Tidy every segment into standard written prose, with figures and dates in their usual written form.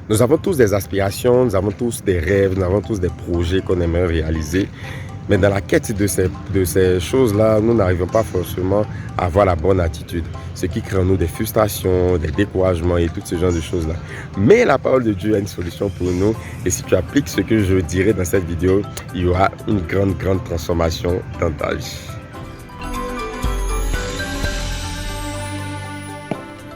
Nous avons tous des aspirations, nous avons tous des rêves, nous avons tous des projets qu'on aimerait réaliser. Mais dans la quête de ces choses-là, nous n'arrivons pas forcément à avoir la bonne attitude. Ce qui crée en nous des frustrations, des découragements et tout ce genre de choses-là. Mais la parole de Dieu a une solution pour nous. Et si tu appliques ce que je dirai dans cette vidéo, il y aura une grande transformation dans ta vie.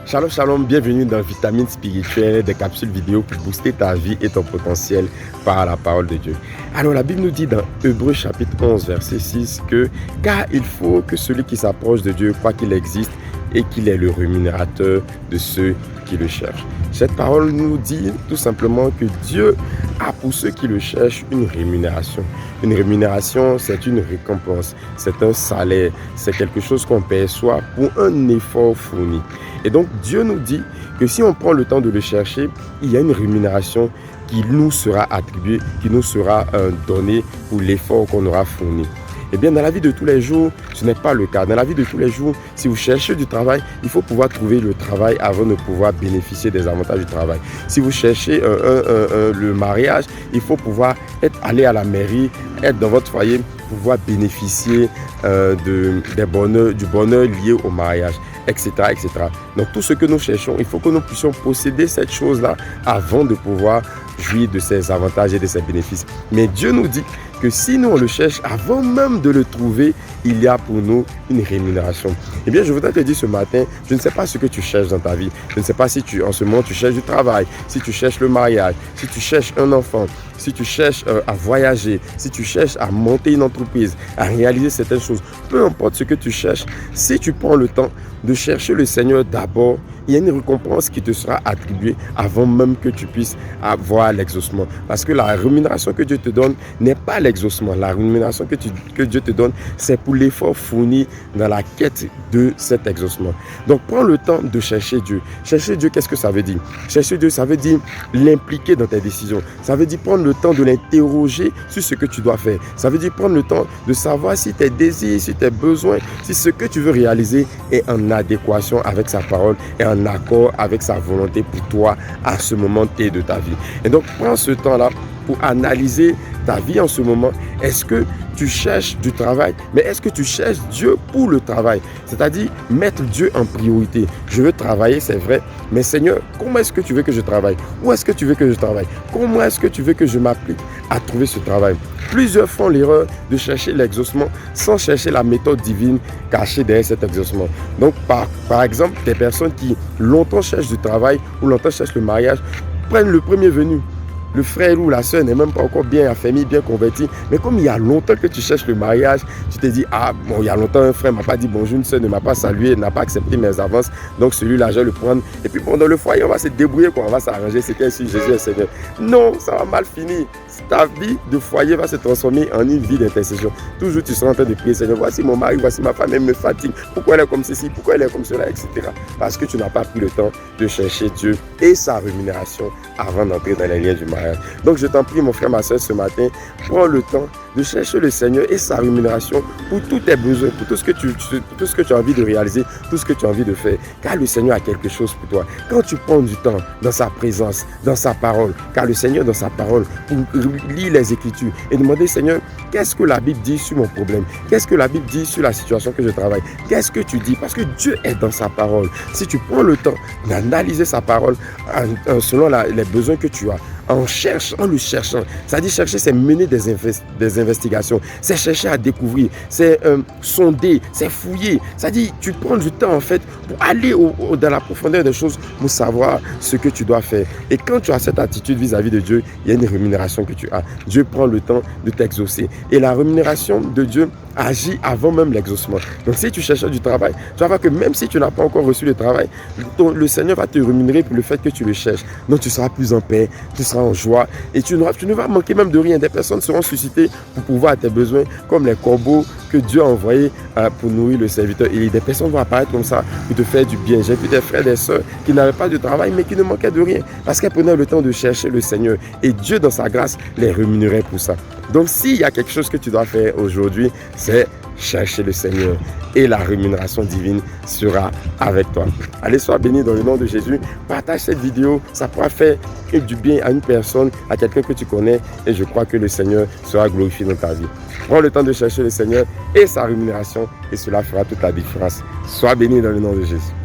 Shalom, shalom, bienvenue dans Vitamines spirituelles, des capsules vidéo pour booster ta vie et ton potentiel par la parole de Dieu. Alors la Bible nous dit dans Hébreux chapitre 11 verset 6 que « Car il faut que celui qui s'approche de Dieu croit qu'il existe et qu'il est le rémunérateur de ceux qui le cherchent. » Cette parole nous dit tout simplement que Dieu a pour ceux qui le cherchent une rémunération. Une rémunération, c'est une récompense, c'est un salaire, c'est quelque chose qu'on perçoit pour un effort fourni. Et donc Dieu nous dit que si on prend le temps de le chercher, il y a une rémunération qui nous sera attribuée, qui nous sera donnée pour l'effort qu'on aura fourni. Eh bien, dans la vie de tous les jours, ce n'est pas le cas. Dans la vie de tous les jours, si vous cherchez du travail, il faut pouvoir trouver le travail avant de pouvoir bénéficier des avantages du travail. Si vous cherchez le mariage, il faut pouvoir aller à la mairie, être dans votre foyer, pouvoir bénéficier du bonheur lié au mariage, etc., etc. Donc, tout ce que nous cherchons, il faut que nous puissions posséder cette chose-là avant de pouvoir jouir de ses avantages et de ses bénéfices. Mais Dieu nous dit que si nous on le cherche, avant même de le trouver, il y a pour nous une rémunération. Eh bien, je voudrais te dire ce matin, je ne sais pas ce que tu cherches dans ta vie. Je ne sais pas si en ce moment tu cherches du travail, si tu cherches le mariage, si tu cherches un enfant, si tu cherches à voyager, si tu cherches à monter une entreprise, à réaliser certaines choses. Peu importe ce que tu cherches, si tu prends le temps de chercher le Seigneur d'abord, il y a une récompense qui te sera attribuée avant même que tu puisses avoir l'exaucement. Parce que la rémunération que Dieu te donne n'est pas l'exaucement. La rémunération que Dieu te donne, c'est pour l'effort fourni dans la quête de cet exaucement. Donc, prends le temps de chercher Dieu. Chercher Dieu, qu'est-ce que ça veut dire? Chercher Dieu, ça veut dire l'impliquer dans tes décisions. Ça veut dire prendre le temps de l'interroger sur ce que tu dois faire. Ça veut dire prendre le temps de savoir si tes désirs, si tes besoins, si ce que tu veux réaliser est en adéquation avec sa parole et en accord avec sa volonté pour toi à ce moment T de ta vie. Et donc, prends ce temps-là pour analyser ta vie en ce moment. Est-ce que tu cherches du travail, mais est-ce que tu cherches Dieu pour le travail? C'est-à-dire mettre Dieu en priorité. Je veux travailler, c'est vrai, mais Seigneur, comment est-ce que tu veux que je travaille? Où est-ce que tu veux que je travaille? Comment est-ce que tu veux que je m'applique à trouver ce travail? Plusieurs font l'erreur de chercher l'exaucement sans chercher la méthode divine cachée derrière cet exaucement. Donc, par exemple, des personnes qui longtemps cherchent du travail ou longtemps cherchent le mariage, prennent le premier venu. Le frère ou la soeur n'est même pas encore bien affermi, bien converti. Mais comme il y a longtemps que tu cherches le mariage, tu te dis, ah bon, il y a longtemps un frère ne m'a pas dit bonjour, une soeur ne m'a pas salué, n'a pas accepté mes avances. Donc celui-là, je vais le prendre. Et puis pendant le foyer, on va se débrouiller, on va s'arranger. C'est qu'un si Jésus est Seigneur. Non, ça va mal finir. Ta vie de foyer va se transformer en une vie d'intercession. Toujours tu seras en train de prier, Seigneur, voici mon mari, voici ma femme, elle me fatigue. Pourquoi elle est comme ceci, pourquoi elle est comme cela, etc. Parce que tu n'as pas pris le temps de chercher Dieu et sa rémunération avant d'entrer dans les liens du mariage. Donc je t'en prie, mon frère, ma soeur, ce matin, prends le temps de chercher le Seigneur et sa rémunération pour tous tes besoins, pour tout ce que tu as envie de réaliser, tout ce que tu as envie de faire. Car le Seigneur a quelque chose pour toi. Quand tu prends du temps dans sa présence, dans sa parole, car le Seigneur dans sa parole, pour lire les Écritures et demander, Seigneur, qu'est-ce que la Bible dit sur mon problème? Qu'est-ce que la Bible dit sur la situation que je travaille? Qu'est-ce que tu dis? Parce que Dieu est dans sa parole. Si tu prends le temps d'analyser sa parole selon les besoins que tu as, en le cherchant. C'est-à-dire chercher, c'est mener des investigations. C'est chercher à découvrir. C'est sonder. C'est fouiller. C'est-à-dire, tu prends du temps en fait pour aller dans la profondeur des choses pour savoir ce que tu dois faire. Et quand tu as cette attitude vis-à-vis de Dieu, il y a une rémunération que tu as. Dieu prend le temps de t'exaucer. Et la rémunération de Dieu agit avant même l'exaucement. Donc si tu cherches du travail, tu vas voir que même si tu n'as pas encore reçu le travail, le Seigneur va te rémunérer pour le fait que tu le cherches. Donc tu seras plus en paix, tu seras en joie et tu ne vas manquer même de rien. Des personnes seront suscitées pour pouvoir à tes besoins comme les corbeaux que Dieu a envoyés pour nourrir le serviteur. Et des personnes vont apparaître comme ça pour te faire du bien. J'ai vu des frères et des sœurs qui n'avaient pas de travail mais qui ne manquaient de rien parce qu'elles prenaient le temps de chercher le Seigneur et Dieu dans sa grâce les rémunérait pour ça. Donc s'il y a quelque chose que tu dois faire aujourd'hui, c'est chercher le Seigneur et la rémunération divine sera avec toi. Allez, sois béni dans le nom de Jésus. Partage cette vidéo, ça pourra faire du bien à une personne, à quelqu'un que tu connais, et je crois que le Seigneur sera glorifié dans ta vie. Prends le temps de chercher le Seigneur et sa rémunération, et cela fera toute la différence. Sois béni dans le nom de Jésus.